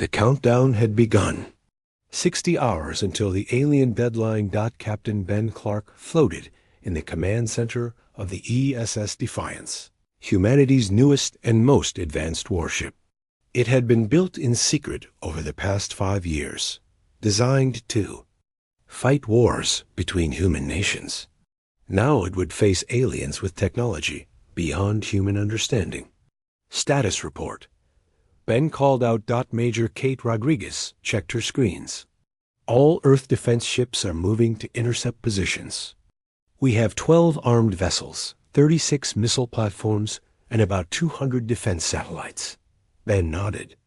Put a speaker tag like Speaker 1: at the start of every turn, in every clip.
Speaker 1: The countdown had begun. 60 hours until the alien deadline. Captain Ben Clark floated in the command center of the ESS Defiance, humanity's newest and most advanced warship. It had been built in secret over the past 5 years, designed to fight wars between human nations. Now it would face aliens with technology beyond human understanding. Status report. Ben called out. Major Kate Rodriguez checked her screens. All Earth defense ships are moving to intercept positions. We have 12 armed vessels, 36 missile platforms, and about 200 defense satellites. Ben nodded.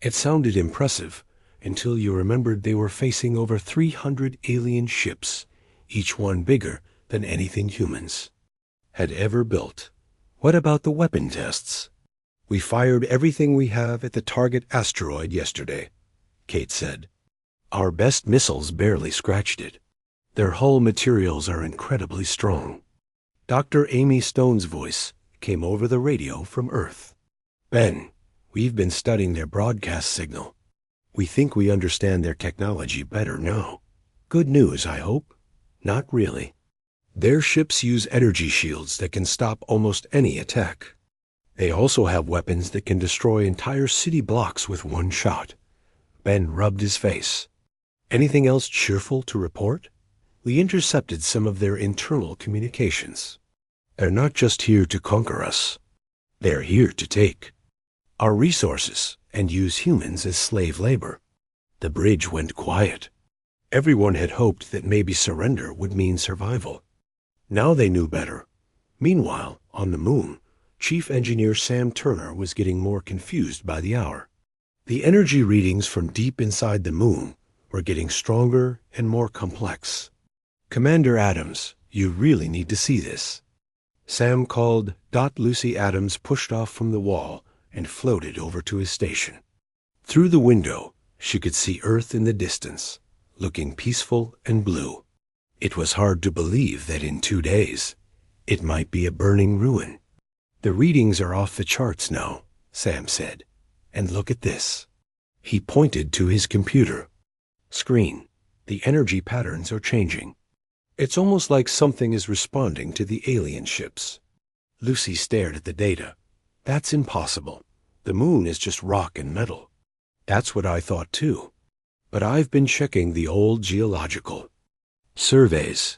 Speaker 1: It sounded impressive until you remembered they were facing over 300 alien ships, each one bigger than anything humans had ever built. What about the weapon tests? We fired everything we have at the target asteroid yesterday, Kate said. Our best missiles barely scratched it. Their hull materials are incredibly strong. Dr. Amy Stone's voice came over the radio from Earth. Ben, we've been studying their broadcast signal. We think we understand their technology better now. Good news, I hope. Not really. Their ships use energy shields that can stop almost any attack. They also have weapons that can destroy entire city blocks with one shot. Ben rubbed his face. Anything else cheerful to report? We intercepted some of their internal communications. They're not just here to conquer us. They're here to take our resources and use humans as slave labor. The bridge went quiet. Everyone had hoped that maybe surrender would mean survival. Now they knew better. Meanwhile, on the moon, Chief Engineer Sam Turner was getting more confused by the hour. The energy readings from deep inside the moon were getting stronger and more complex. Commander Adams, you really need to see this. Sam called. Lucy Adams pushed off from the wall and floated over to his station. Through the window, she could see Earth in the distance, looking peaceful and blue. It was hard to believe that in 2 days, it might be a burning ruin. The readings are off the charts now, Sam said. And look at this. He pointed to his computer screen. The energy patterns are changing. It's almost like something is responding to the alien ships. Lucy stared at the data. That's impossible. The moon is just rock and metal. That's what I thought too. But I've been checking the old geological surveys.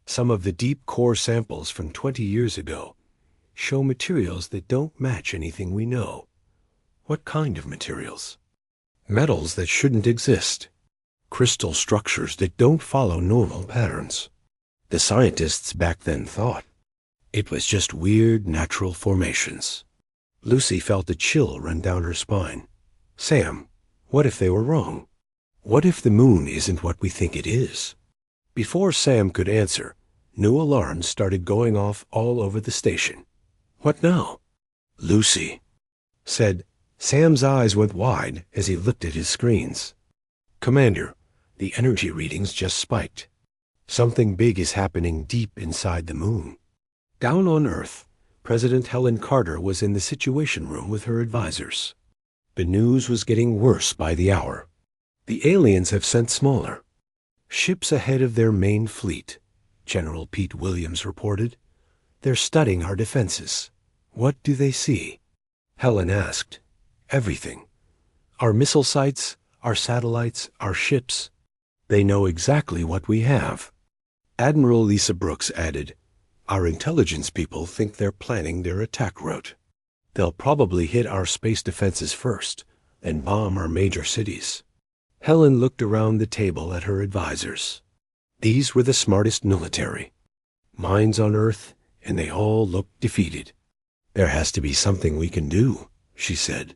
Speaker 1: Some of the deep core samples from 20 years ago show materials that don't match anything we know. What kind of materials? Metals that shouldn't exist. Crystal structures that don't follow normal patterns. The scientists back then thought it was just weird natural formations. Lucy felt a chill run down her spine. Sam, what if they were wrong? What if the moon isn't what we think it is? Before Sam could answer, new alarms started going off all over the station. What now? Lucy said. Sam's eyes went wide as he looked at his screens. Commander, the energy readings just spiked. Something big is happening deep inside the moon. Down on Earth, President Helen Carter was in the Situation Room with her advisors. The news was getting worse by the hour. The aliens have sent smaller ships ahead of their main fleet, General Pete Williams reported. They're studying our defenses. What do they see? Helen asked. Everything. Our missile sites, our satellites, our ships. They know exactly what we have. Admiral Lisa Brooks added, our intelligence people think they're planning their attack route. They'll probably hit our space defenses first and bomb our major cities. Helen looked around the table at her advisors. These were the smartest military minds on Earth, and they all looked defeated. There has to be something we can do, she said.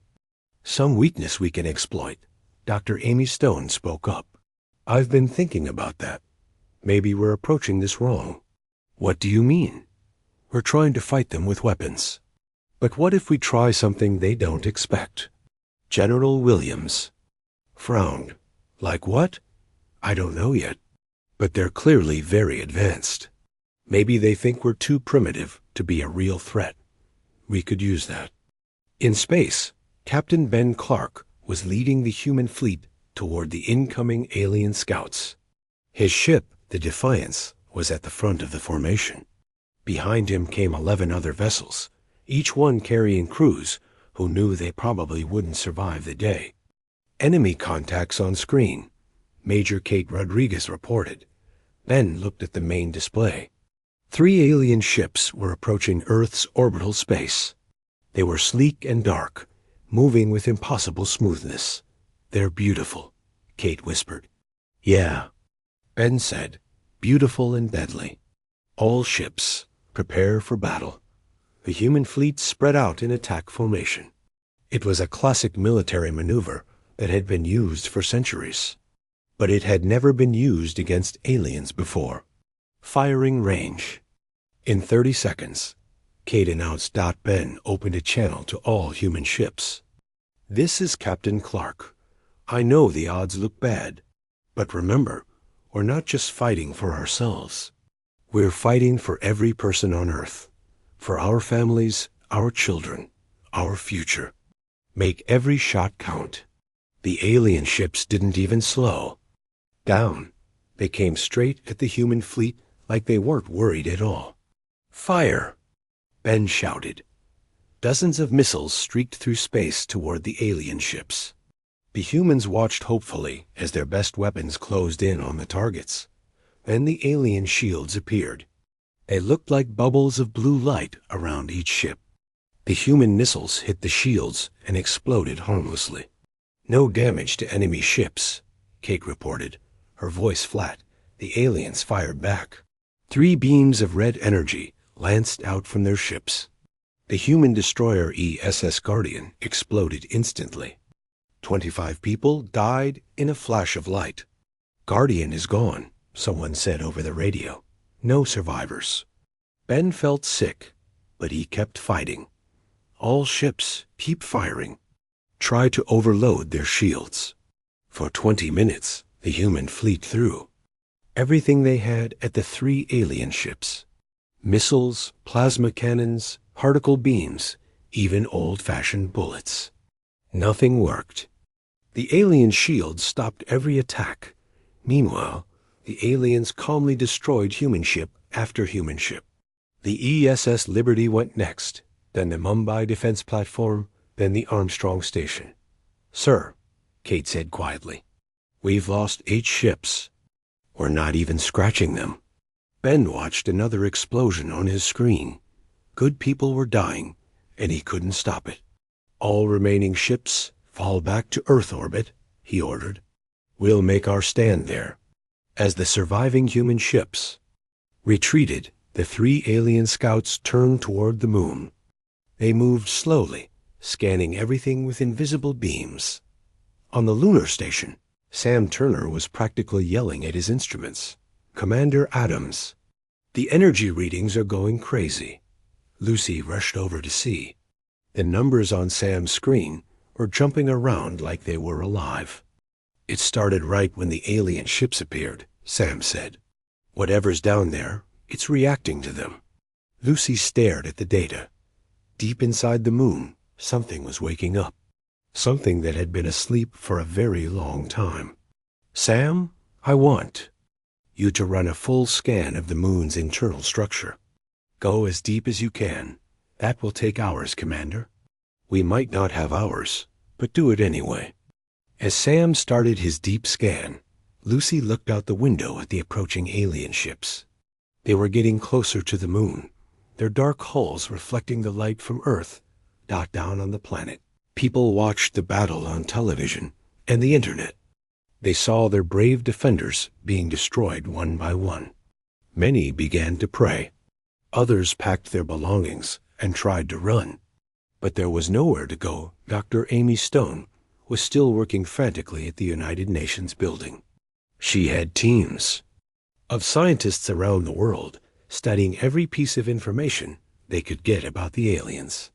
Speaker 1: Some weakness we can exploit. Dr. Amy Stone spoke up. I've been thinking about that. Maybe we're approaching this wrong. What do you mean? We're trying to fight them with weapons. But what if we try something they don't expect? General Williams frowned. Like what? I don't know yet. But they're clearly very advanced. Maybe they think we're too primitive to be a real threat. We could use that. In space, Captain Ben Clark was leading the human fleet toward the incoming alien scouts. His ship, the Defiance, was at the front of the formation. Behind him came 11 other vessels, each one carrying crews who knew they probably wouldn't survive the day. Enemy contacts on screen, Major Kate Rodriguez reported. Ben looked at the main display. 3 alien ships were approaching Earth's orbital space. They were sleek and dark, moving with impossible smoothness. "They're beautiful," Kate whispered. "Yeah," Ben said, "beautiful and deadly. All ships, prepare for battle." The human fleet spread out in attack formation. It was a classic military maneuver that had been used for centuries. But it had never been used against aliens before. Firing range. In 30 seconds, Kate announced. Ben opened a channel to all human ships. "This is Captain Clark. I know the odds look bad, but remember, we're not just fighting for ourselves. We're fighting for every person on Earth, for our families, our children, our future. Make every shot count." The alien ships didn't even slow down. They came straight at the human fleet like they weren't worried at all. "Fire!" Ben shouted. Dozens of missiles streaked through space toward the alien ships. The humans watched hopefully as their best weapons closed in on the targets. Then the alien shields appeared. They looked like bubbles of blue light around each ship. The human missiles hit the shields and exploded harmlessly. "No damage to enemy ships," Kate reported, her voice flat. The aliens fired back. 3 beams of red energy lanced out from their ships. The human destroyer ESS Guardian exploded instantly. 25 people died in a flash of light. "Guardian is gone," someone said over the radio. "No survivors." Ben felt sick, but he kept fighting. "All ships, keep firing. Try to overload their shields." For 20 minutes, the human fleet threw everything they had at the 3 alien ships. Missiles, plasma cannons, particle beams, even old-fashioned bullets. Nothing worked. The alien shields stopped every attack. Meanwhile, the aliens calmly destroyed human ship after human ship. The ESS Liberty went next, then the Mumbai defense platform, then the Armstrong station. "Sir," Kate said quietly, "we've lost 8 ships. We're not even scratching them." Ben watched another explosion on his screen. Good people were dying, and he couldn't stop it. "All remaining ships, fall back to Earth orbit," he ordered. "We'll make our stand there." As the surviving human ships retreated, the 3 alien scouts turned toward the moon. They moved slowly, scanning everything with invisible beams. On the lunar station, Sam Turner was practically yelling at his instruments. "Commander Adams, the energy readings are going crazy." Lucy rushed over to see. The numbers on Sam's screen were jumping around like they were alive. "It started right when the alien ships appeared," Sam said. "Whatever's down there, it's reacting to them." Lucy stared at the data. Deep inside the moon, something was waking up. Something that had been asleep for a very long time. "Sam, I want you to run a full scan of the moon's internal structure. Go as deep as you can. That will take hours, Commander." "We might not have hours, but do it anyway." As Sam started his deep scan, Lucy looked out the window at the approaching alien ships. They were getting closer to the moon, their dark hulls reflecting the light from Earth down on the planet. People watched the battle on television and the internet. They saw their brave defenders being destroyed one by one. Many began to pray. Others packed their belongings and tried to run. But there was nowhere to go. Dr. Amy Stone was still working frantically at the United Nations building. She had teams of scientists around the world studying every piece of information they could get about the aliens.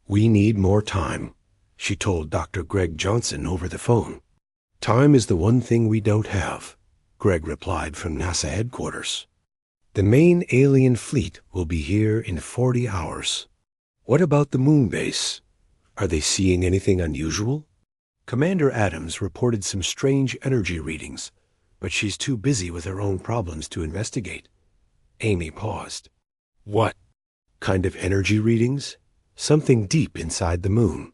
Speaker 1: "We need more time," she told Dr. Greg Johnson over the phone. "Time is the one thing we don't have," Greg replied from NASA headquarters. "The main alien fleet will be here in 40 hours. What about the moon base? Are they seeing anything unusual?" Commander Adams reported some strange energy readings, but she's too busy with her own problems to investigate. Amy paused. What kind of energy readings? Something deep inside the moon.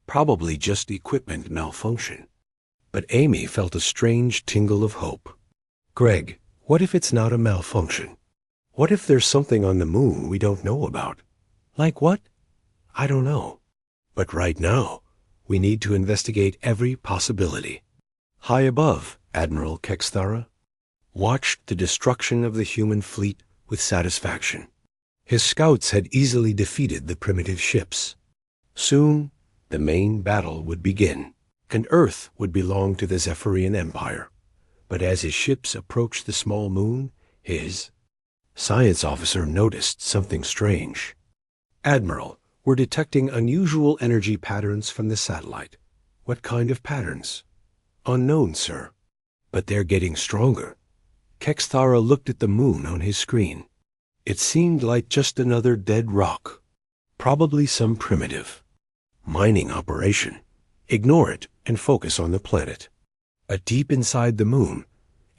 Speaker 1: Probably just equipment malfunction. But Amy felt a strange tingle of hope. Greg, what if it's not a malfunction? What if there's something on the moon we don't know about? Like what? I don't know. But right now, we need to investigate every possibility. High above, Admiral Kexthara watched the destruction of the human fleet with satisfaction. His scouts had easily defeated the primitive ships. Soon, the main battle would begin, and Earth would belong to the Zephyrian Empire. But as his ships approached the small moon, his science officer noticed something strange. Admiral, we're detecting unusual energy patterns from the satellite. What kind of patterns? Unknown, sir. But they're getting stronger. Kexthara looked at the moon on his screen. It seemed like just another dead rock. Probably some primitive mining operation. Ignore it and focus on the planet. Deep inside the moon,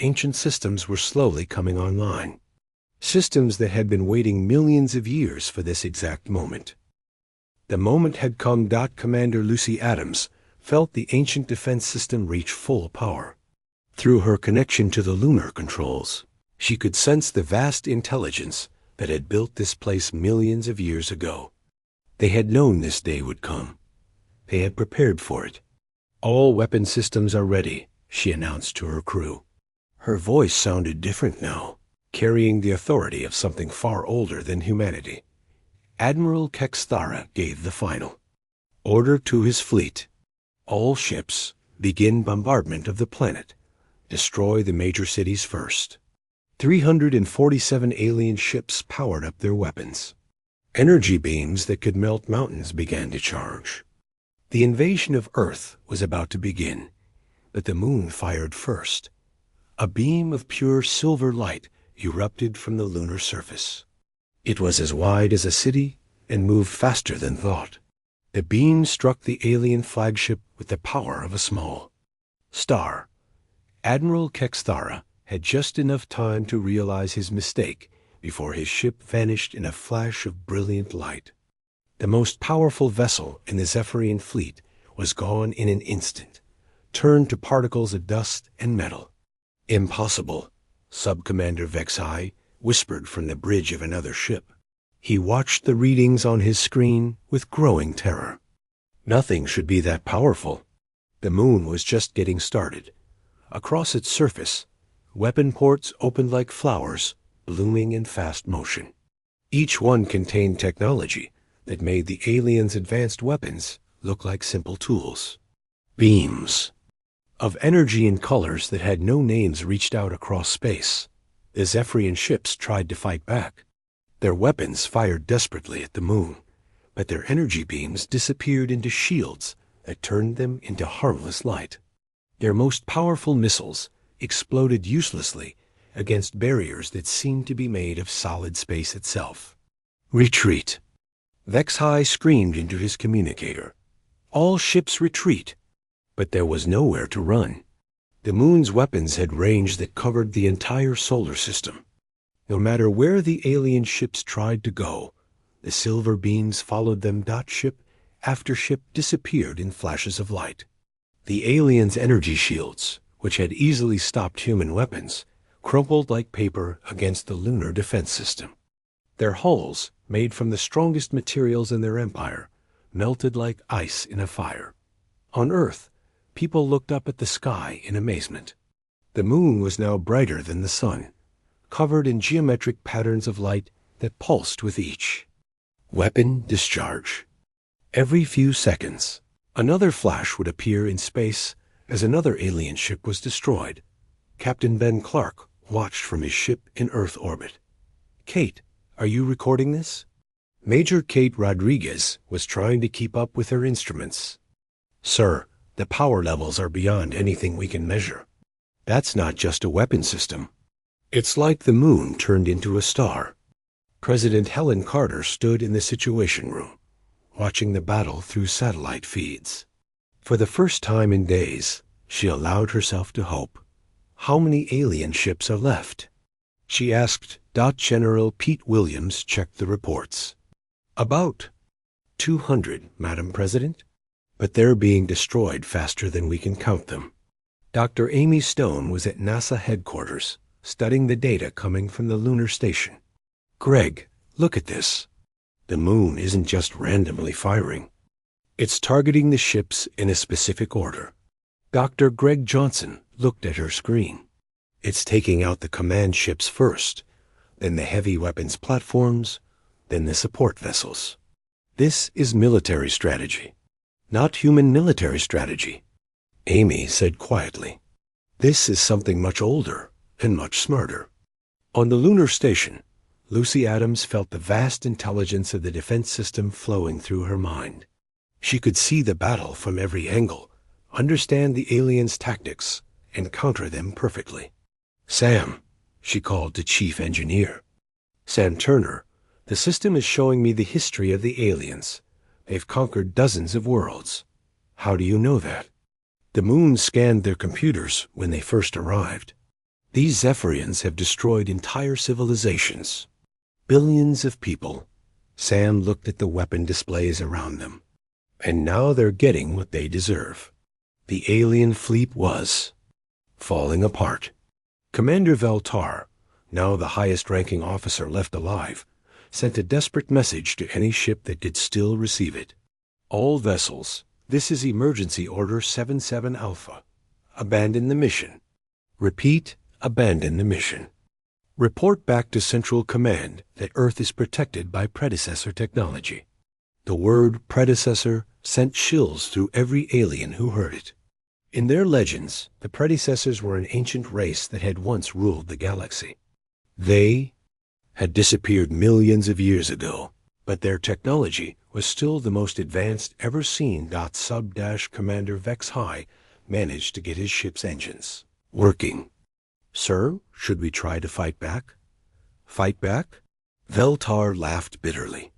Speaker 1: ancient systems were slowly coming online. Systems that had been waiting millions of years for this exact moment. The moment had come. Commander Lucy Adams felt the ancient defense system reach full power. Through her connection to the lunar controls, she could sense the vast intelligence that had built this place millions of years ago. They had known this day would come. They had prepared for it. All weapon systems are ready, she announced to her crew. Her voice sounded different now, carrying the authority of something far older than humanity. Admiral Kexthara gave the final order to his fleet. All ships, begin bombardment of the planet. Destroy the major cities first. 347 alien ships powered up their weapons. Energy beams that could melt mountains began to charge. The invasion of Earth was about to begin, but the moon fired first. A beam of pure silver light erupted from the lunar surface. It was as wide as a city and moved faster than thought. The beam struck the alien flagship with the power of a small star. Admiral Kexthara had just enough time to realize his mistake before his ship vanished in a flash of brilliant light. The most powerful vessel in the Zephyrian fleet was gone in an instant, turned to particles of dust and metal. Impossible, Sub-Commander Vexai whispered from the bridge of another ship. He watched the readings on his screen with growing terror. Nothing should be that powerful. The moon was just getting started. Across its surface, weapon ports opened like flowers, blooming in fast motion. Each one contained technology that made the aliens' advanced weapons look like simple tools. Beams of energy in colors that had no names reached out across space. The Zephyrian ships tried to fight back. Their weapons fired desperately at the moon, but their energy beams disappeared into shields that turned them into harmless light. Their most powerful missiles exploded uselessly against barriers that seemed to be made of solid space itself. Retreat! Vexai screamed into his communicator. All ships retreat! But there was nowhere to run. The moon's weapons had range that covered the entire solar system. No matter where the alien ships tried to go, the silver beams followed them. Ship after ship disappeared in flashes of light. The aliens' energy shields, which had easily stopped human weapons, crumpled like paper against the lunar defense system. Their hulls, made from the strongest materials in their empire, melted like ice in a fire. On Earth, people looked up at the sky in amazement. The moon was now brighter than the sun, covered in geometric patterns of light that pulsed with each weapon discharge. Every few seconds, another flash would appear in space as another alien ship was destroyed. Captain Ben Clark watched from his ship in Earth orbit. Kate, are you recording this? Major Kate Rodriguez was trying to keep up with her instruments. Sir, the power levels are beyond anything we can measure. That's not just a weapon system. It's like the moon turned into a star. President Helen Carter stood in the Situation Room, watching the battle through satellite feeds. For the first time in days, she allowed herself to hope. How many alien ships are left? She asked. General Pete Williams checked the reports. About 200, Madam President. But they're being destroyed faster than we can count them. Dr. Amy Stone was at NASA headquarters, studying the data coming from the lunar station. Greg, look at this. The moon isn't just randomly firing. It's targeting the ships in a specific order. Dr. Greg Johnson looked at her screen. It's taking out the command ships first, then the heavy weapons platforms, then the support vessels. This is military strategy, not human military strategy, Amy said quietly. This is something much older and much smarter. On the lunar station, Lucy Adams felt the vast intelligence of the defense system flowing through her mind. She could see the battle from every angle, understand the aliens' tactics, and counter them perfectly. Sam, she called to Chief Engineer. Sam Turner, the system is showing me the history of the aliens. They've conquered dozens of worlds. How do you know that? The moon scanned their computers when they first arrived. These Zephyrians have destroyed entire civilizations. Billions of people. Sam looked at the weapon displays around them. And now they're getting what they deserve. The alien fleet was falling apart. Commander Veltar, now the highest-ranking officer left alive, sent a desperate message to any ship that could still receive it. All vessels, this is Emergency Order 77 Alpha. Abandon the mission. Repeat, abandon the mission. Report back to Central Command that Earth is protected by predecessor technology. The word predecessor sent chills through every alien who heard it. In their legends, the predecessors were an ancient race that had once ruled the galaxy. They had disappeared millions of years ago, but their technology was still the most advanced ever seen. Commander Vex High managed to get his ship's engines working. Sir, should we try to fight back? Fight back? Veltar laughed bitterly.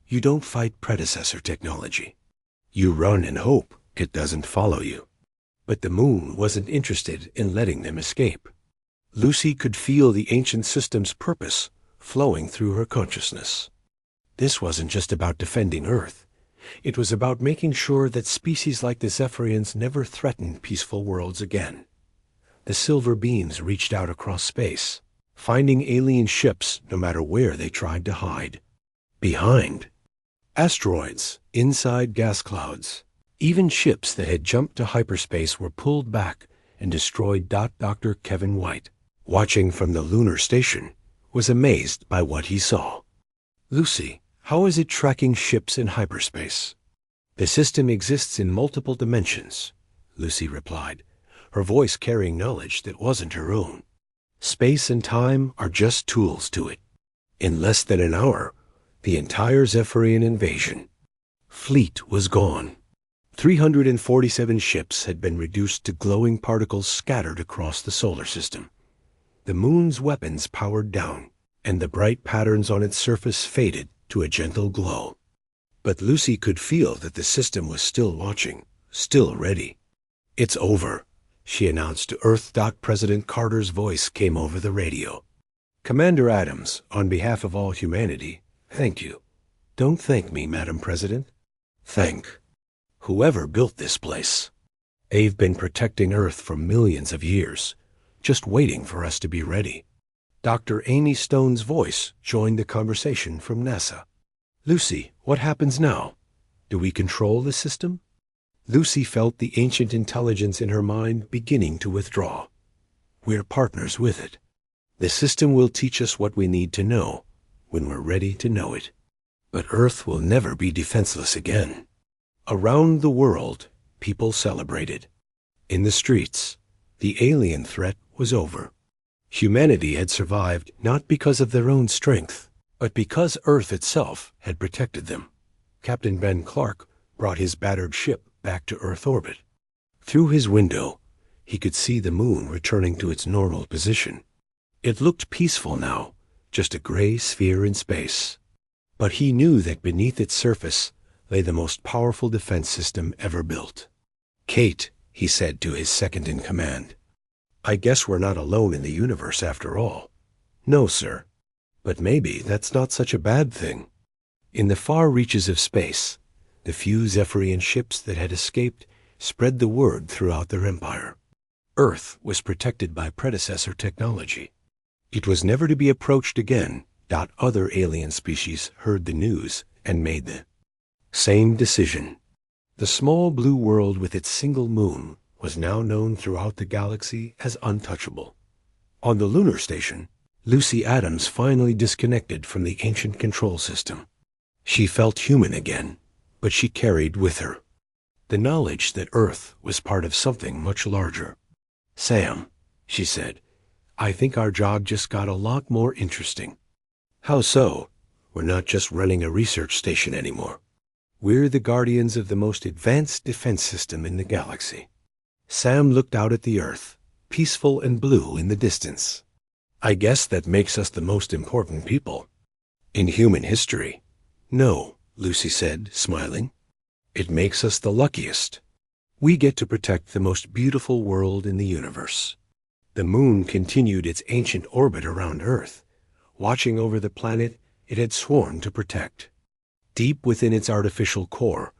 Speaker 1: You don't fight predecessor technology. You run and hope it doesn't follow you. But the moon wasn't interested in letting them escape. Lucy could feel the ancient system's purpose flowing through her consciousness. This wasn't just about defending Earth. It was about making sure that species like the Zephyrians never threatened peaceful worlds again. The silver beams reached out across space, finding alien ships no matter where they tried to hide. Behind, asteroids, inside gas clouds. Even ships that had jumped to hyperspace were pulled back and destroyed. Dr. Kevin White, watching from the lunar station, was amazed by what he saw. Lucy, how is it tracking ships in hyperspace? The system exists in multiple dimensions, Lucy replied, her voice carrying knowledge that wasn't her own. Space and time are just tools to it. In less than an hour, the entire Zephyrian invasion fleet was gone. 347 ships had been reduced to glowing particles scattered across the solar system. The moon's weapons powered down, and the bright patterns on its surface faded to a gentle glow. But Lucy could feel that the system was still watching, still ready. It's over, she announced to Earth. President Carter's voice came over the radio. Commander Adams, on behalf of all humanity, thank you. Don't thank me, Madam President. Thank whoever built this place. They've been protecting Earth for millions of years, just waiting for us to be ready. Dr. Amy Stone's voice joined the conversation from NASA. Lucy, what happens now? Do we control the system? Lucy felt the ancient intelligence in her mind beginning to withdraw. We're partners with it. The system will teach us what we need to know when we're ready to know it. But Earth will never be defenseless again. Around the world, people celebrated. In the streets, the alien threat was over. Humanity had survived not because of their own strength, but because Earth itself had protected them. Captain Ben Clark brought his battered ship back to Earth orbit. Through his window, he could see the moon returning to its normal position. It looked peaceful now, just a gray sphere in space. But he knew that beneath its surface lay the most powerful defense system ever built. Kate, he said to his second-in-command, I guess we're not alone in the universe after all. No, sir. But maybe that's not such a bad thing. In the far reaches of space, the few Zephyrian ships that had escaped spread the word throughout their empire. Earth was protected by predecessor technology. It was never to be approached again. Other alien species heard the news and made the same decision. The small blue world with its single moon was now known throughout the galaxy as untouchable. On the lunar station, Lucy Adams finally disconnected from the ancient control system. She felt human again, but she carried with her the knowledge that Earth was part of something much larger. Sam, she said, I think our job just got a lot more interesting. How so? We're not just running a research station anymore. We're the guardians of the most advanced defense system in the galaxy. Sam looked out at the Earth, peaceful and blue in the distance. I guess that makes us the most important people in human history. No, Lucy said, smiling. It makes us the luckiest. We get to protect the most beautiful world in the universe. The moon continued its ancient orbit around Earth, watching over the planet it had sworn to protect. Deep within its artificial core,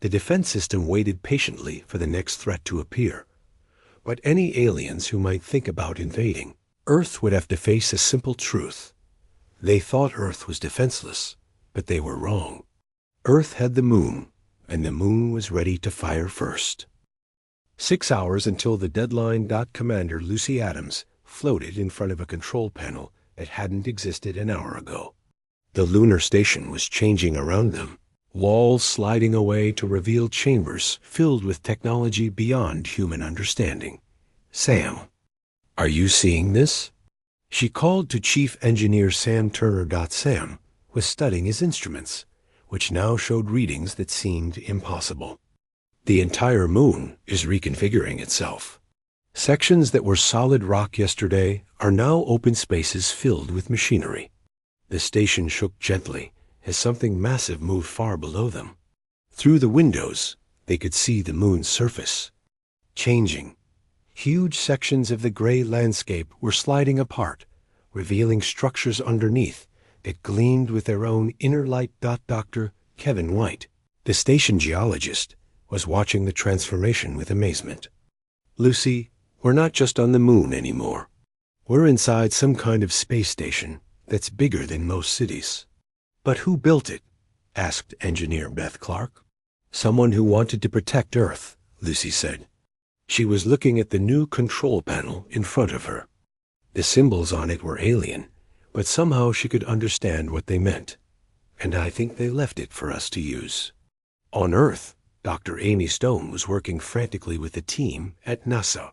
Speaker 1: the defense system waited patiently for the next threat to appear. But any aliens who might think about invading Earth would have to face a simple truth. They thought Earth was defenseless, but they were wrong. Earth had the moon, and the moon was ready to fire first. 6 hours until the deadline. Commander Lucy Adams floated in front of a control panel that hadn't existed an hour ago. The lunar station was changing around them, walls sliding away to reveal chambers filled with technology beyond human understanding. Sam, are you seeing this? She called to Chief Engineer Sam Turner. Sam was studying his instruments, which now showed readings that seemed impossible. The entire moon is reconfiguring itself. Sections that were solid rock yesterday are now open spaces filled with machinery. The station shook gently as something massive moved far below them. Through the windows, they could see the moon's surface changing. Huge sections of the gray landscape were sliding apart, revealing structures underneath that gleamed with their own inner light. Dr. Kevin White, the station geologist, was watching the transformation with amazement. Lucy, we're not just on the moon anymore. We're inside some kind of space station that's bigger than most cities. But who built it? Asked Engineer Beth Clark. Someone who wanted to protect Earth, Lucy said. She was looking at the new control panel in front of her. The symbols on it were alien, but somehow she could understand what they meant. And I think they left it for us to use. On Earth, Dr. Amy Stone was working frantically with the team at NASA.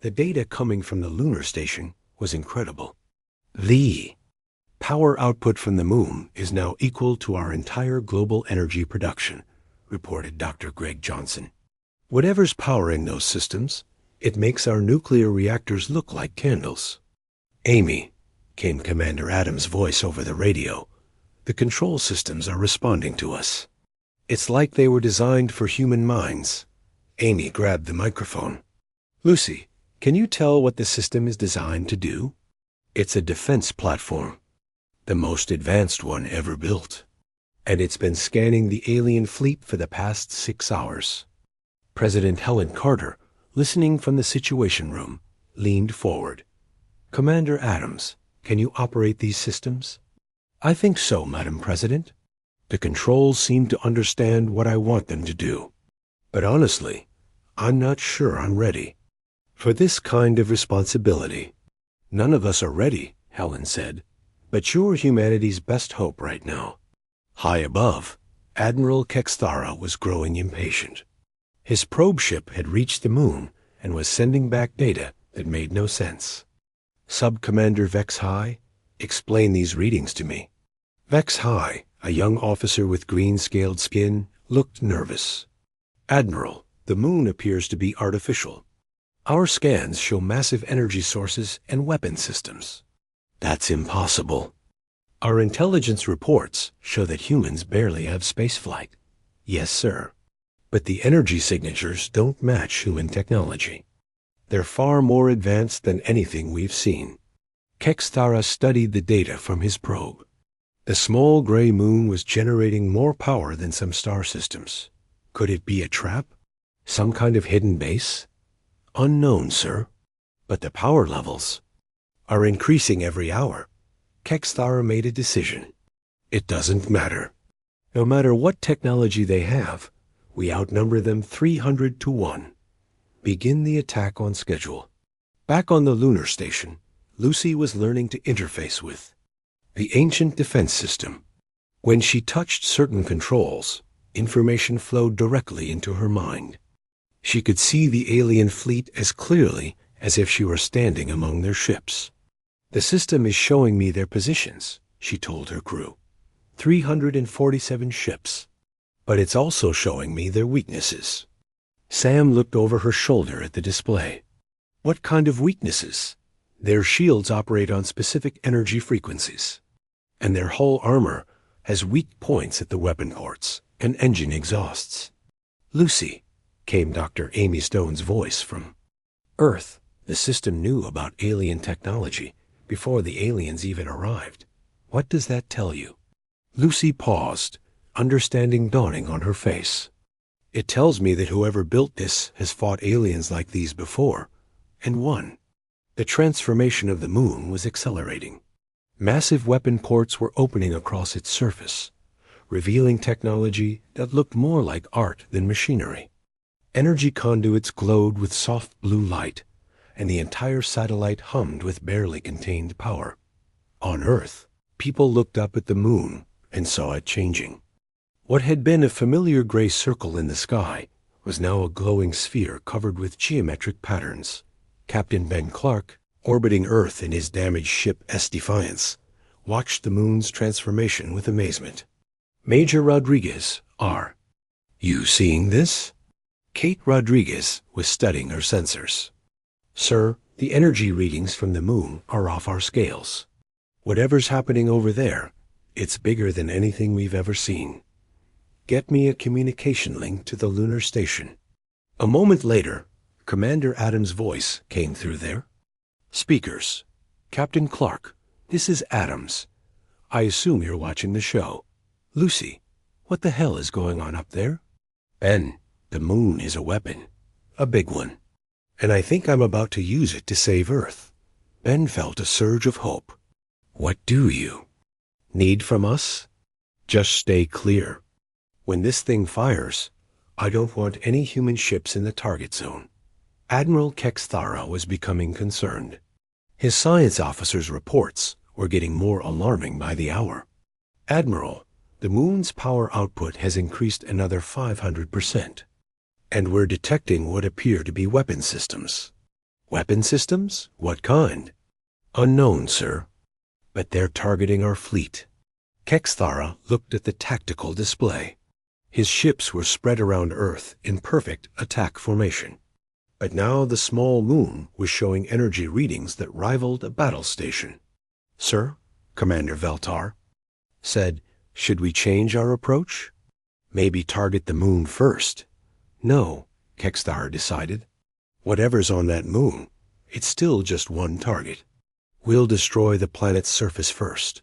Speaker 1: The data coming from the lunar station was incredible. The power output from the moon is now equal to our entire global energy production, reported Dr. Greg Johnson. Whatever's powering those systems, it makes our nuclear reactors look like candles. Amy, came Commander Adams' voice over the radio, the control systems are responding to us. It's like they were designed for human minds. Amy grabbed the microphone. Lucy, can you tell what the system is designed to do? It's a defense platform, the most advanced one ever built. And it's been scanning the alien fleet for the past 6 hours. President Helen Carter, listening from the Situation Room, leaned forward. Commander Adams, can you operate these systems? I think so, Madam President. The controls seem to understand what I want them to do. But honestly, I'm not sure I'm ready for this kind of responsibility. None of us are ready, Helen said, but you're humanity's best hope right now. High above, Admiral Kexthara was growing impatient. His probe ship had reached the moon and was sending back data that made no sense. Sub-Commander Vex High, explain these readings to me. Vex High, a young officer with green-scaled skin, looked nervous. Admiral, the moon appears to be artificial. Our scans show massive energy sources and weapon systems. That's impossible. Our intelligence reports show that humans barely have spaceflight. Yes, sir. But the energy signatures don't match human technology. They're far more advanced than anything we've seen. Kexthara studied the data from his probe. The small gray moon was generating more power than some star systems. Could it be a trap? Some kind of hidden base? Unknown, sir. But the power levels are increasing every hour. Kexthara made a decision. It doesn't matter. No matter what technology they have, we outnumber them 300 to 1. Begin the attack on schedule. Back on the lunar station, Lucy was learning to interface with the ancient defense system. When she touched certain controls, information flowed directly into her mind. She could see the alien fleet as clearly as if she were standing among their ships. The system is showing me their positions, she told her crew. 347 ships. But it's also showing me their weaknesses. Sam looked over her shoulder at the display. What kind of weaknesses? Their shields operate on specific energy frequencies, and their hull armor has weak points at the weapon ports and engine exhausts. Lucy, came Dr. Amy Stone's voice from Earth. The system knew about alien technology before the aliens even arrived. What does that tell you? Lucy paused, understanding dawning on her face. It tells me that whoever built this has fought aliens like these before, and won. The transformation of the moon was accelerating. Massive weapon ports were opening across its surface, revealing technology that looked more like art than machinery. Energy conduits glowed with soft blue light, and the entire satellite hummed with barely contained power. On Earth, people looked up at the moon and saw it changing. What had been a familiar gray circle in the sky was now a glowing sphere covered with geometric patterns. Captain Ben Clark, orbiting Earth in his damaged ship Defiance, watched the moon's transformation with amazement. Major Rodriguez, R. You seeing this? Kate Rodriguez was studying her sensors. Sir, the energy readings from the moon are off our scales. Whatever's happening over there, it's bigger than anything we've ever seen. Get me a communication link to the lunar station. A moment later, Commander Adams' voice came through there. Speakers. Captain Clark, this is Adams. I assume you're watching the show. Lucy, what the hell is going on up there? Ben, the moon is a weapon. A big one. And I think I'm about to use it to save Earth. Ben felt a surge of hope. What do you need from us? Just stay clear. When this thing fires, I don't want any human ships in the target zone. Admiral Kexthara was becoming concerned. His science officer's reports were getting more alarming by the hour. Admiral, the moon's power output has increased another 500%, and we're detecting what appear to be weapon systems. Weapon systems? What kind? Unknown, sir. But they're targeting our fleet. Kexthara looked at the tactical display. His ships were spread around Earth in perfect attack formation. But now the small moon was showing energy readings that rivaled a battle station. Sir, Commander Veltar said, should we change our approach? Maybe target the moon first. No, Kexthara decided. Whatever's on that moon, it's still just one target. We'll destroy the planet's surface first,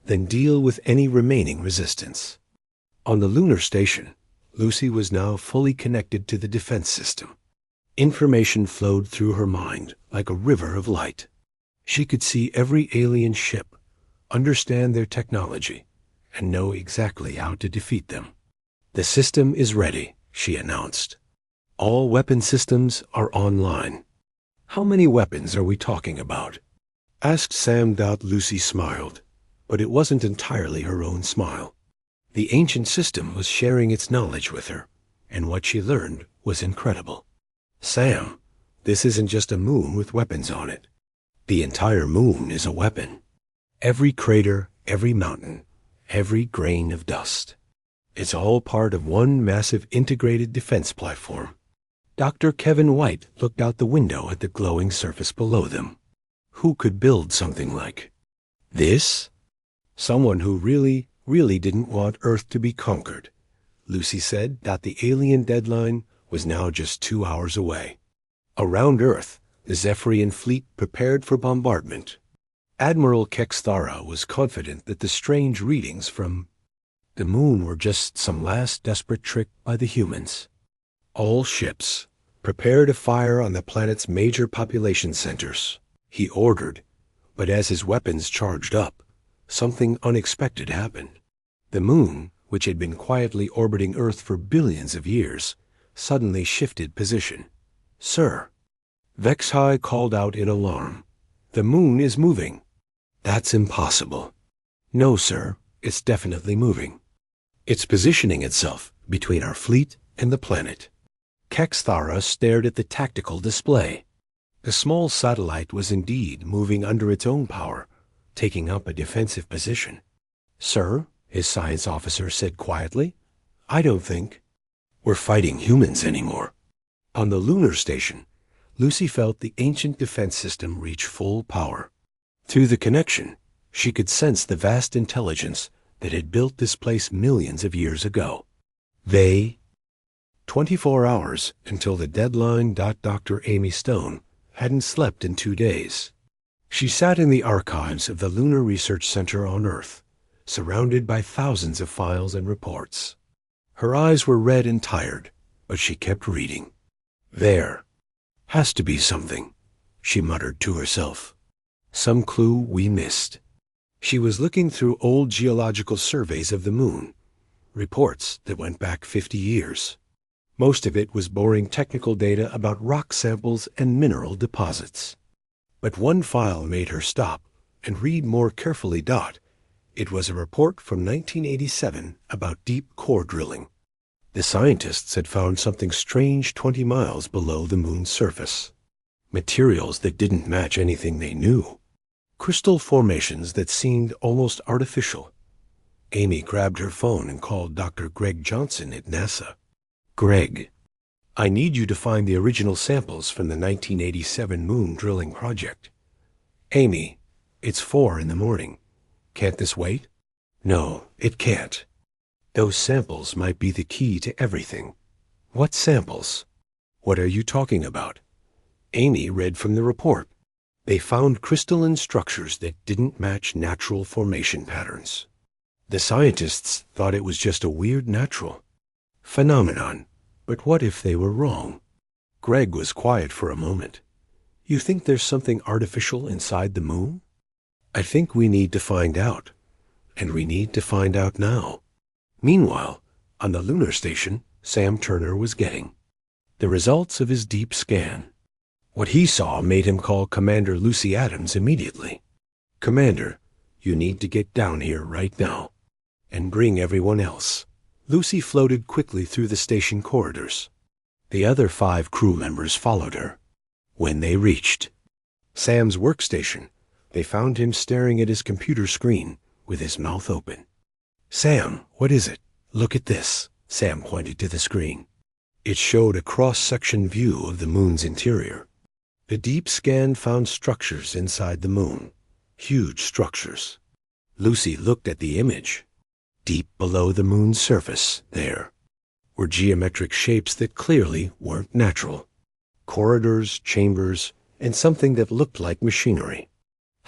Speaker 1: then deal with any remaining resistance. On the lunar station, Lucy was now fully connected to the defense system. Information flowed through her mind like a river of light. She could see every alien ship, understand their technology, and know exactly how to defeat them. The system is ready, she announced. All weapon systems are online. How many weapons are we talking about? Asked Sam. Lucy smiled, but it wasn't entirely her own smile. The ancient system was sharing its knowledge with her, and what she learned was incredible. Sam, this isn't just a moon with weapons on it. The entire moon is a weapon. Every crater, every mountain, every grain of dust. It's all part of one massive integrated defense platform. Dr. Kevin White looked out the window at the glowing surface below them. Who could build something like this? Someone who really didn't want Earth to be conquered. Lucy said that the alien deadline was now just 2 hours away. Around Earth, the Zephyrian fleet prepared for bombardment. Admiral Kexthara was confident that the strange readings from the moon were just some last desperate trick by the humans. All ships, prepare to fire on the planet's major population centers, he ordered, but as his weapons charged up, something unexpected happened. The moon, which had been quietly orbiting Earth for billions of years, suddenly shifted position. "Sir," Vexhai called out in alarm, "the moon is moving." "That's impossible." "No, sir, it's definitely moving. It's positioning itself between our fleet and the planet." Kexthara stared at the tactical display. The small satellite was indeed moving under its own power, taking up a defensive position. "Sir," his science officer said quietly, "I don't think we're fighting humans anymore." On the lunar station, Lucy felt the ancient defense system reach full power. Through the connection, she could sense the vast intelligence that had built this place millions of years ago. 24 hours until the deadline. Dr. Amy Stone hadn't slept in 2 days. She sat in the archives of the Lunar Research Center on Earth, surrounded by thousands of files and reports. Her eyes were red and tired, but she kept reading. "There has to be something," she muttered to herself. "Some clue we missed." She was looking through old geological surveys of the moon, reports that went back 50 years. Most of it was boring technical data about rock samples and mineral deposits. But one file made her stop and read more carefully. It was a report from 1987 about deep core drilling. The scientists had found something strange 20 miles below the moon's surface. Materials that didn't match anything they knew. Crystal formations that seemed almost artificial. Amy grabbed her phone and called Dr. Greg Johnson at NASA. "Greg, I need you to find the original samples from the 1987 moon drilling project." "Amy, it's 4 in the morning. Can't this wait?" "No, it can't. Those samples might be the key to everything." "What samples? What are you talking about?" Amy read from the report. They found crystalline structures that didn't match natural formation patterns. The scientists thought it was just a weird natural phenomenon, but what if they were wrong? Greg was quiet for a moment. "You think there's something artificial inside the moon?" "I think we need to find out, and we need to find out now." Meanwhile, on the lunar station, Sam Turner was getting the results of his deep scan. What he saw made him call Commander Lucy Adams immediately. "Commander, you need to get down here right now, and bring everyone else." Lucy floated quickly through the station corridors. The other 5 crew members followed her. When they reached Sam's workstation, they found him staring at his computer screen with his mouth open. "Sam, what is it?" "Look at this." Sam pointed to the screen. It showed a cross-section view of the moon's interior. The deep scan found structures inside the moon. Huge structures. Lucy looked at the image. Deep below the moon's surface, there, were geometric shapes that clearly weren't natural. Corridors, chambers, and something that looked like machinery.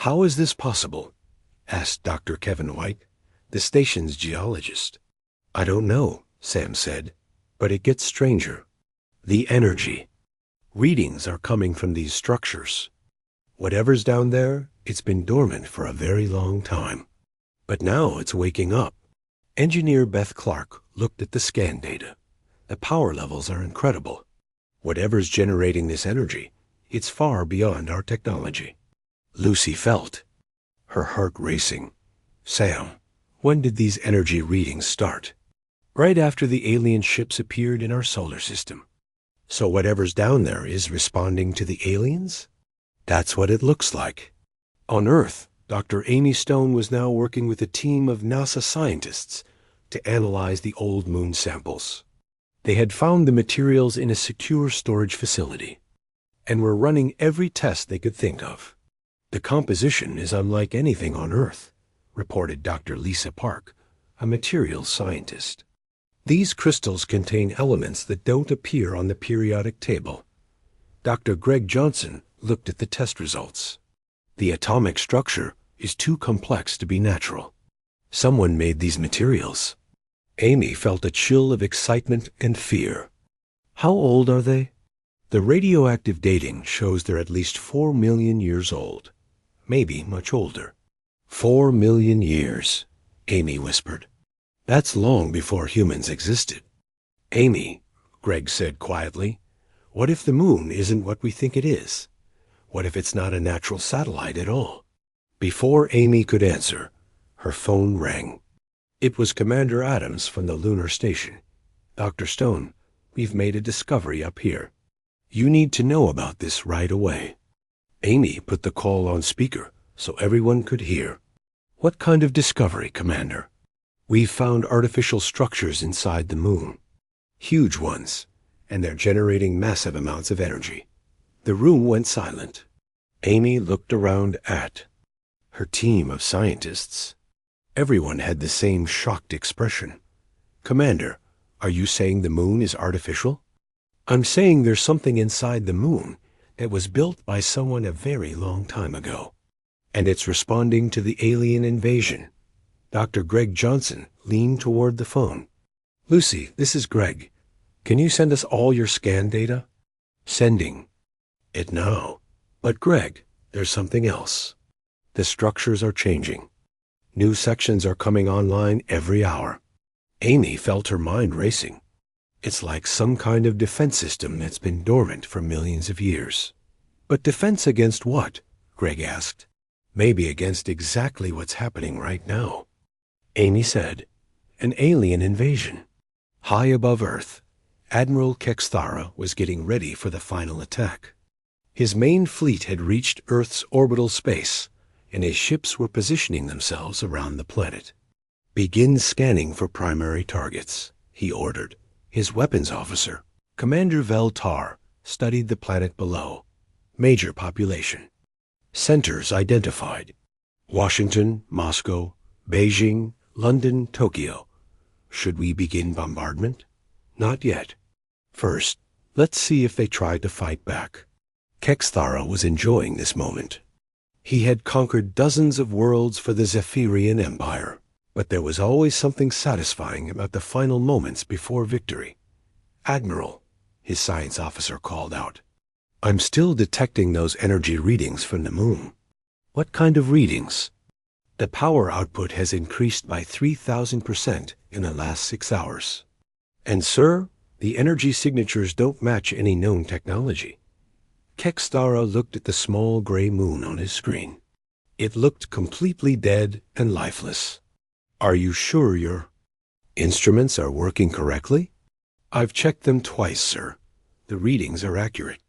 Speaker 1: "How is this possible?" asked Dr. Kevin White, the station's geologist. "I don't know," Sam said, "but it gets stranger. The energy. Readings are coming from these structures. Whatever's down there, it's been dormant for a very long time. But now it's waking up." Engineer Beth Clark looked at the scan data. The power levels are incredible. Whatever's generating this energy, it's far beyond our technology. Lucy felt her heart racing. "Sam, when did these energy readings start?" "Right after the alien ships appeared in our solar system." "So whatever's down there is responding to the aliens?" "That's what it looks like." On Earth, Dr. Amy Stone was now working with a team of NASA scientists to analyze the old moon samples. They had found the materials in a secure storage facility and were running every test they could think of. "The composition is unlike anything on Earth," reported Dr. Lisa Park, a materials scientist. These crystals contain elements that don't appear on the periodic table. Dr. Greg Johnson looked at the test results. The atomic structure is too complex to be natural. Someone made these materials. Amy felt a chill of excitement and fear. How old are they? The radioactive dating shows they're at least 4 million years old. Maybe much older. 4 million years, Amy whispered. That's long before humans existed. Amy, Greg said quietly, what if the moon isn't what we think it is? What if it's not a natural satellite at all? Before Amy could answer, her phone rang. It was Commander Adams from the lunar station. Dr. Stone, we've made a discovery up here. You need to know about this right away. Amy put the call on speaker so everyone could hear. What kind of discovery, Commander? We've found artificial structures inside the moon. Huge ones, and they're generating massive amounts of energy. The room went silent. Amy looked around at her team of scientists. Everyone had the same shocked expression. Commander, are you saying the moon is artificial? I'm saying there's something inside the moon that was built by someone a very long time ago, and it's responding to the alien invasion. Dr. Greg Johnson leaned toward the phone. Lucy, this is Greg. Can you send us all your scan data? Sending it now. But Greg, there's something else. The structures are changing. New sections are coming online every hour. Amy felt her mind racing. It's like some kind of defense system that's been dormant for millions of years. But defense against what? Greg asked. Maybe against exactly what's happening right now. Amy said, an alien invasion. High above Earth, Admiral Kexthara was getting ready for the final attack. His main fleet had reached Earth's orbital space, and his ships were positioning themselves around the planet. Begin scanning for primary targets, he ordered. His weapons officer, Commander Veltar, studied the planet below. Major population. Centers identified. Washington, Moscow, Beijing, London, Tokyo. Should we begin bombardment? Not yet. First, let's see if they try to fight back. Kexthara was enjoying this moment. He had conquered dozens of worlds for the Zephyrian Empire, but there was always something satisfying about the final moments before victory. Admiral, his science officer called out, I'm still detecting those energy readings from the moon. What kind of readings? The power output has increased by 3,000% in the last 6 hours. And sir, the energy signatures don't match any known technology. Kexthara looked at the small gray moon on his screen. It looked completely dead and lifeless. Are you sure your instruments are working correctly? I've checked them twice, sir. The readings are accurate.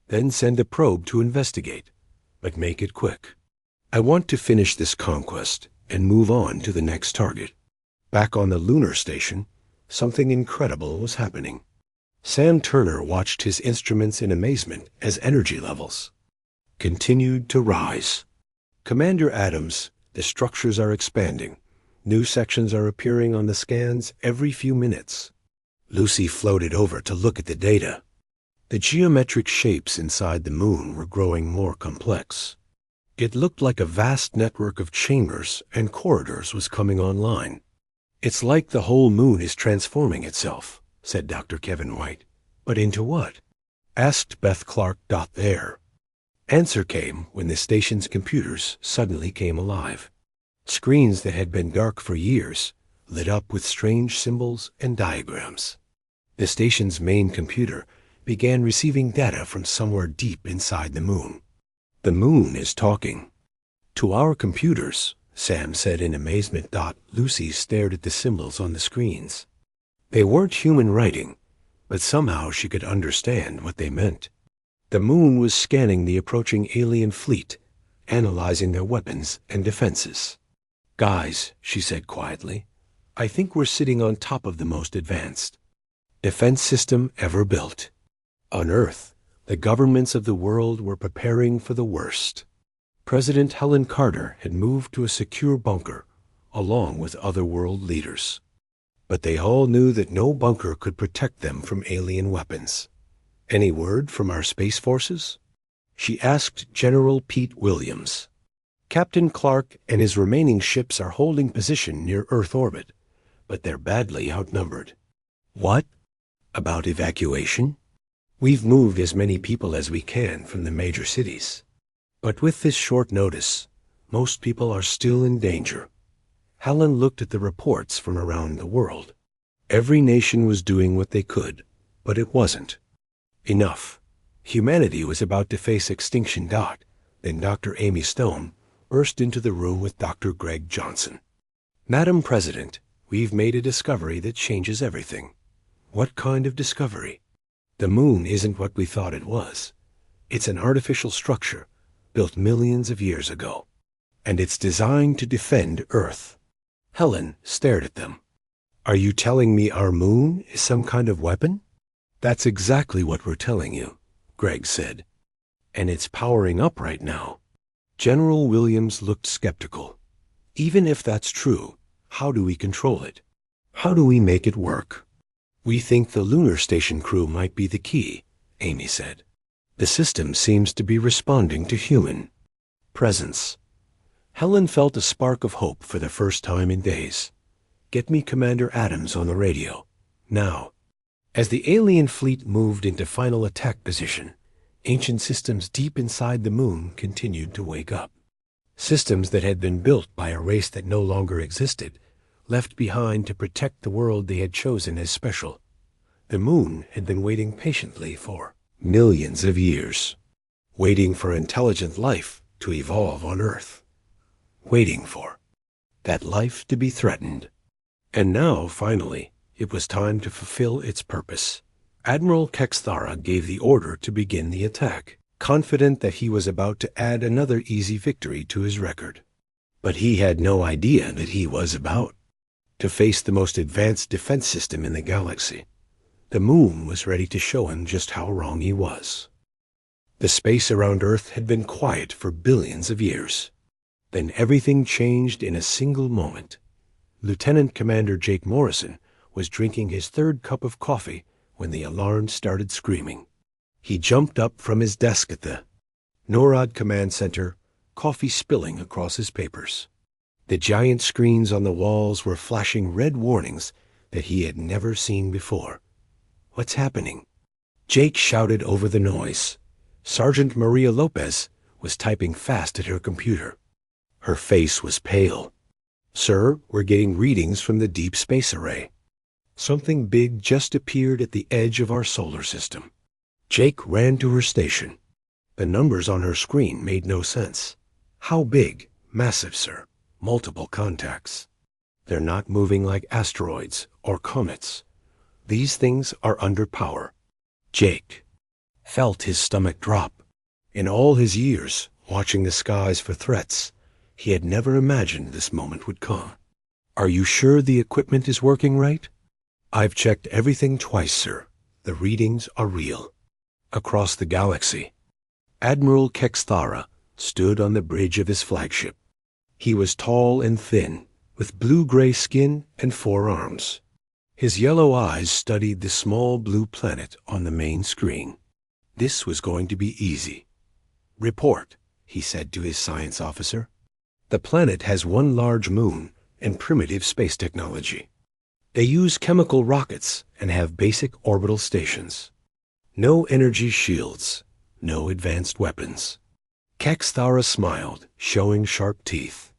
Speaker 1: Then send a probe to investigate, but make it quick. I want to finish this conquest and move on to the next target. Back on the lunar station, something incredible was happening. Sam Turner watched his instruments in amazement as energy levels continued to rise. Commander Adams, the structures are expanding. New sections are appearing on the scans every few minutes. Lucy floated over to look at the data. The geometric shapes inside the moon were growing more complex. It looked like a vast network of chambers and corridors was coming online. It's like the whole moon is transforming itself, said Dr. Kevin White. But into what? Asked Beth Clark. There. Answer came when the station's computers suddenly came alive. Screens that had been dark for years lit up with strange symbols and diagrams. The station's main computer began receiving data from somewhere deep inside the moon. The moon is talking. To our computers, Sam said in amazement. Lucy stared at the symbols on the screens. They weren't human writing, but somehow she could understand what they meant. The moon was scanning the approaching alien fleet, analyzing their weapons and defenses. Guys, she said quietly, I think we're sitting on top of the most advanced defense system ever built. On Earth, the governments of the world were preparing for the worst. President Helen Carter had moved to a secure bunker, along with other world leaders. But they all knew that no bunker could protect them from alien weapons. "Any word from our space forces?" she asked General Pete Williams. "Captain Clark and his remaining ships are holding position near Earth orbit, but they're badly outnumbered." "What? About evacuation?" "We've moved as many people as we can from the major cities. But with this short notice, most people are still in danger." Helen looked at the reports from around the world. Every nation was doing what they could, but it wasn't enough. Humanity was about to face extinction. Then Dr. Amy Stone burst into the room with Dr. Greg Johnson. "Madam President, we've made a discovery that changes everything." "What kind of discovery?" "The moon isn't what we thought it was. It's an artificial structure built millions of years ago, and it's designed to defend Earth." Helen stared at them. "Are you telling me our moon is some kind of weapon?" "That's exactly what we're telling you," Greg said. "And it's powering up right now." General Williams looked skeptical. "Even if that's true, how do we control it? How do we make it work?" "We think the lunar station crew might be the key," Amy said. "The system seems to be responding to human presence." Helen felt a spark of hope for the first time in days. "Get me Commander Adams on the radio, now." As the alien fleet moved into final attack position, ancient systems deep inside the moon continued to wake up. Systems that had been built by a race that no longer existed, left behind to protect the world they had chosen as special. The moon had been waiting patiently for millions of years, waiting for intelligent life to evolve on Earth, waiting for that life to be threatened. And now, finally, it was time to fulfill its purpose. Admiral Kexthara gave the order to begin the attack, confident that he was about to add another easy victory to his record. But he had no idea that he was about to face the most advanced defense system in the galaxy. The moon was ready to show him just how wrong he was. The space around Earth had been quiet for billions of years. Then everything changed in a single moment. Lieutenant Commander Jake Morrison was drinking his third cup of coffee when the alarm started screaming. He jumped up from his desk at the NORAD Command Center, coffee spilling across his papers. The giant screens on the walls were flashing red warnings that he had never seen before. "What's happening?" Jake shouted over the noise. Sergeant Maria Lopez was typing fast at her computer. Her face was pale. "Sir, we're getting readings from the Deep Space Array. Something big just appeared at the edge of our solar system." Jake ran to her station. The numbers on her screen made no sense. "How big?" "Massive, sir. Multiple contacts. They're not moving like asteroids or comets. These things are under power." Jake felt his stomach drop. In all his years watching the skies for threats, he had never imagined this moment would come. "Are you sure the equipment is working right?" "I've checked everything twice, sir. The readings are real." Across the galaxy, Admiral Kexthara stood on the bridge of his flagship. He was tall and thin, with blue-gray skin and 4 arms. His yellow eyes studied the small blue planet on the main screen. This was going to be easy. "Report," he said to his science officer. "The planet has one large moon and primitive space technology. They use chemical rockets and have basic orbital stations. No energy shields, no advanced weapons." Kexthara smiled, showing sharp teeth.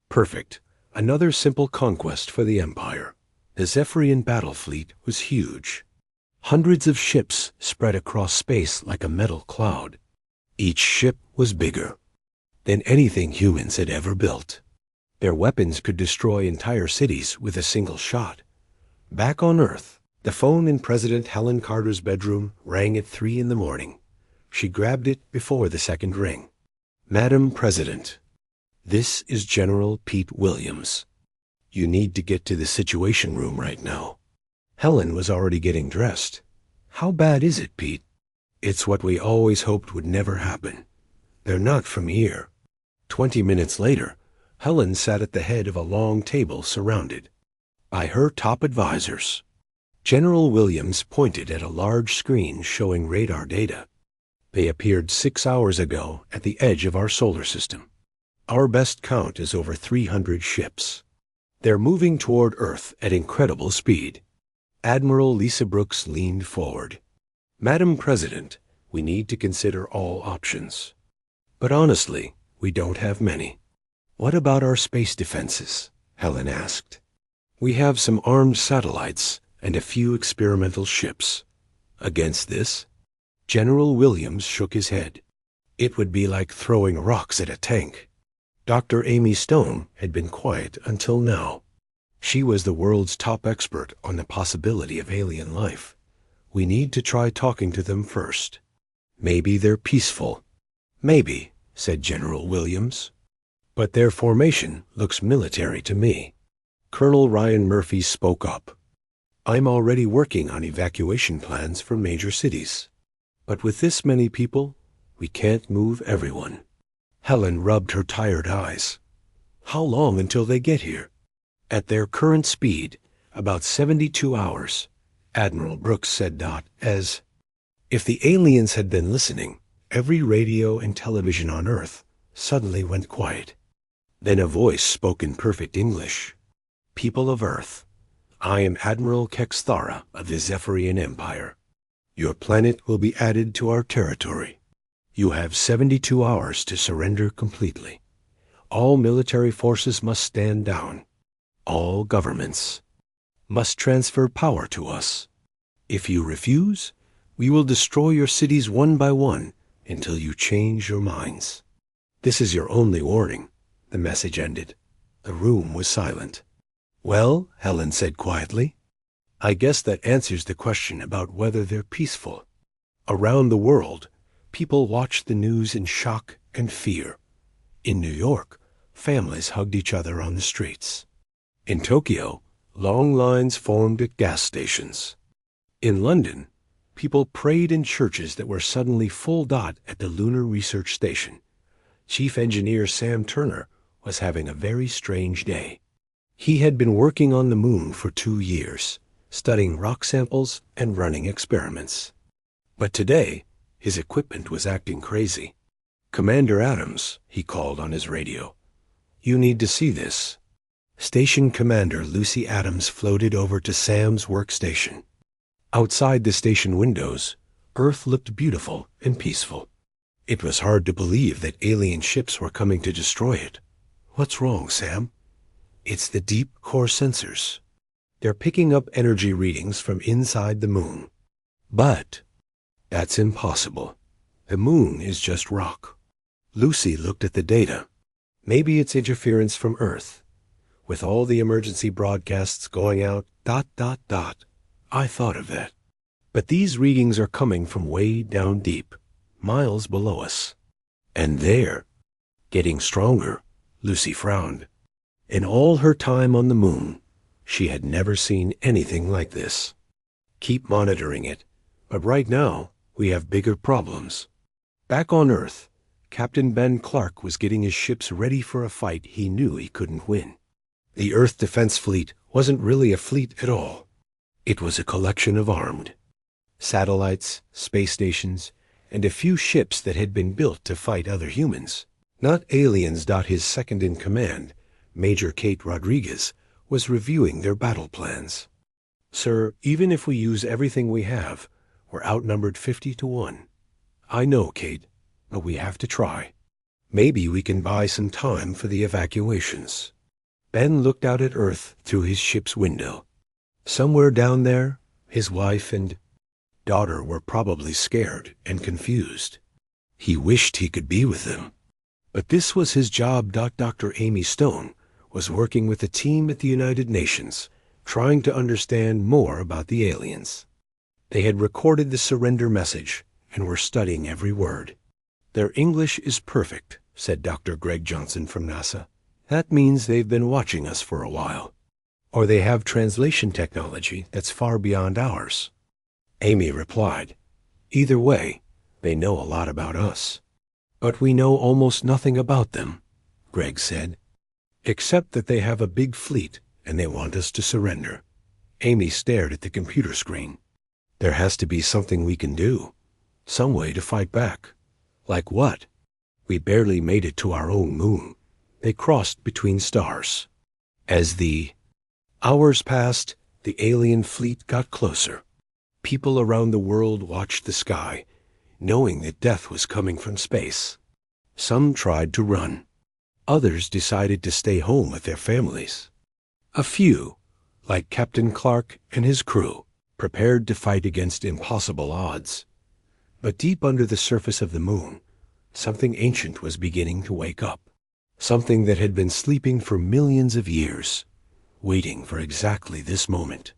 Speaker 1: "Perfect. Another simple conquest for the Empire." The Zephyrian battle fleet was huge. Hundreds of ships spread across space like a metal cloud. Each ship was bigger than anything humans had ever built. Their weapons could destroy entire cities with a single shot. Back on Earth, the phone in President Helen Carter's bedroom rang at 3 in the morning. She grabbed it before the second ring. "Madam President, this is General Pete Williams. You need to get to the Situation Room right now." Helen was already getting dressed. "How bad is it, Pete?" "It's what we always hoped would never happen. They're not from here." 20 minutes later, Helen sat at the head of a long table surrounded by her top advisors. General Williams pointed at a large screen showing radar data. They appeared 6 hours ago at the edge of our solar system. Our best count is over 300 ships. They're moving toward Earth at incredible speed. Admiral Lisa Brooks leaned forward. Madam President, we need to consider all options. But honestly, we don't have many. What about our space defenses? Helen asked. We have some armed satellites and a few experimental ships. Against this? General Williams shook his head. It would be like throwing rocks at a tank. Dr. Amy Stone had been quiet until now. She was the world's top expert on the possibility of alien life. We need to try talking to them first. Maybe they're peaceful. Maybe, said General Williams. But their formation looks military to me. Colonel Ryan Murphy spoke up. I'm already working on evacuation plans for major cities. But with this many people, we can't move everyone. Helen rubbed her tired eyes. How long until they get here? At their current speed, about 72 hours, Admiral Brooks said as if the aliens had been listening, every radio and television on Earth suddenly went quiet. Then a voice spoke in perfect English. People of Earth, I am Admiral Kexthara of the Zephyrian Empire. Your planet will be added to our territory. You have 72 hours to surrender completely. All military forces must stand down. All governments must transfer power to us. If you refuse, we will destroy your cities one by one until you change your minds. This is your only warning, the message ended. The room was silent. Well, Helen said quietly, I guess that answers the question about whether they're peaceful. Around the world, people watched the news in shock and fear. In New York, families hugged each other on the streets. In Tokyo, long lines formed at gas stations. In London, people prayed in churches that were suddenly full at the Lunar Research Station. Chief Engineer Sam Turner was having a very strange day. He had been working on the moon for 2 years, studying rock samples and running experiments. But today, his equipment was acting crazy. Commander Adams, he called on his radio. You need to see this. Station Commander Lucy Adams floated over to Sam's workstation. Outside the station windows, Earth looked beautiful and peaceful. It was hard to believe that alien ships were coming to destroy it. What's wrong, Sam? It's the deep core sensors. They're picking up energy readings from inside the moon. But that's impossible. The moon is just rock. Lucy looked at the data. Maybe it's interference from Earth. With all the emergency broadcasts going out, I thought of that. But these readings are coming from way down deep, miles below us. And they're getting stronger. Lucy frowned. In all her time on the moon, she had never seen anything like this. Keep monitoring it, but right now we have bigger problems. Back on Earth, Captain Ben Clark was getting his ships ready for a fight he knew he couldn't win. The Earth Defense Fleet wasn't really a fleet at all. It was a collection of armed satellites, space stations, and a few ships that had been built to fight other humans, not aliens. His second-in-command, Major Kate Rodriguez, was reviewing their battle plans. Sir, even if we use everything we have, we're outnumbered 50-1. I know, Kate, but we have to try. Maybe we can buy some time for the evacuations. Ben looked out at Earth through his ship's window. Somewhere down there, his wife and daughter were probably scared and confused. He wished he could be with them. But this was his job. Dr. Amy Stone was working with a team at the United Nations, trying to understand more about the aliens. They had recorded the surrender message and were studying every word. Their English is perfect, said Dr. Greg Johnson from NASA. That means they've been watching us for a while. Or they have translation technology that's far beyond ours. Amy replied, either way, they know a lot about us. But we know almost nothing about them, Greg said, except that they have a big fleet and they want us to surrender. Amy stared at the computer screen. There has to be something we can do. Some way to fight back. Like what? We barely made it to our own moon. They crossed between stars. As the hours passed, the alien fleet got closer. People around the world watched the sky, knowing that death was coming from space. Some tried to run. Others decided to stay home with their families. A few, like Captain Clark and his crew, prepared to fight against impossible odds. But deep under the surface of the moon, something ancient was beginning to wake up. Something that had been sleeping for millions of years, waiting for exactly this moment.